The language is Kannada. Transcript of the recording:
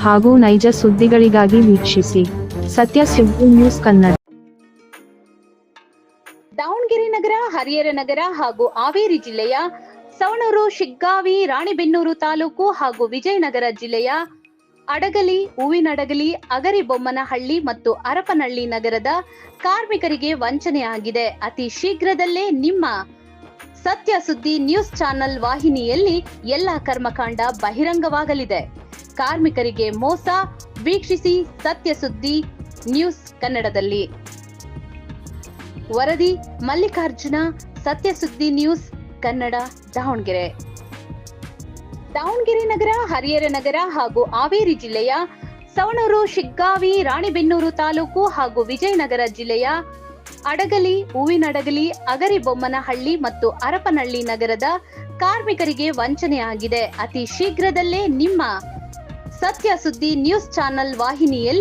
ಹಾಗೂ ನೈಜ ಸುದ್ದಿಗಳಿಗಾಗಿ ವೀಕ್ಷಿಸಿ ಸತ್ಯ ಸುದ್ದಿ ನ್ಯೂಸ್ ಕನ್ನಡ. ದಾವಣಗೆರೆ ನಗರ, ಹರಿಹರ ನಗರ ಹಾಗೂ ಹಾವೇರಿ ಜಿಲ್ಲೆಯ ಸವಣೂರು, ಶಿಗ್ಗಾವಿ, ರಾಣಿಬೆನ್ನೂರು ತಾಲೂಕು ಹಾಗೂ ವಿಜಯನಗರ ಜಿಲ್ಲೆಯ ಅಡಗಲಿ, ಹೂವಿನಡಗಲಿ, ಅಗರಿಬೊಮ್ಮನಹಳ್ಳಿ ಮತ್ತು ಹರಪನಹಳ್ಳಿ ನಗರದ ಕಾರ್ಮಿಕರಿಗೆ ವಂಚನೆಯಾಗಿದೆ. ಅತಿ ಶೀಘ್ರದಲ್ಲೇ ನಿಮ್ಮ ಸತ್ಯ ಸುದ್ದಿ ನ್ಯೂಸ್ ಚಾನೆಲ್ ವಾಹಿನಿಯಲ್ಲಿ ಎಲ್ಲ ಕರ್ಮಕಾಂಡ ಬಹಿರಂಗವಾಗಲಿದೆ. ಕಾರ್ಮಿಕರಿಗೆ ಮೋಸ ವೀಕ್ಷಿಸಿ ಸತ್ಯ ಸುದ್ದಿ ನ್ಯೂಸ್ ಕನ್ನಡದಲ್ಲಿ. ವರದಿ ಮಲ್ಲಿಕಾರ್ಜುನ, ಸತ್ಯ ಸುದ್ದಿ ನ್ಯೂಸ್ ಕನ್ನಡ, ದಾವಣಗೆರೆ. ದಾವಣಗೆರೆ ನಗರ, ಹರಿಹರ ನಗರ ಹಾಗೂ ಹಾವೇರಿ ಜಿಲ್ಲೆಯ ಸವಣೂರು, ಶಿಗ್ಗಾವಿ, ರಾಣಿಬೆನ್ನೂರು ತಾಲೂಕು ಹಾಗೂ ವಿಜಯನಗರ ಜಿಲ್ಲೆಯ ಅಡಗಲಿ, ಹೂವಿನಡಗಲಿ, ಅಗರಿಬೊಮ್ಮನಹಳ್ಳಿ ಮತ್ತು ಹರಪನಹಳ್ಳಿ ನಗರದ ಕಾರ್ಮಿಕರಿಗೆ ವಂಚನೆಯಾಗಿದೆ. ಅತಿ ಶೀಘ್ರದಲ್ಲೇ ನಿಮ್ಮ ಸತ್ಯ ಸುದ್ದಿ ನ್ಯೂಸ್ ಚಾನೆಲ್ ವಾಹಿನಿಯಲ್ಲಿ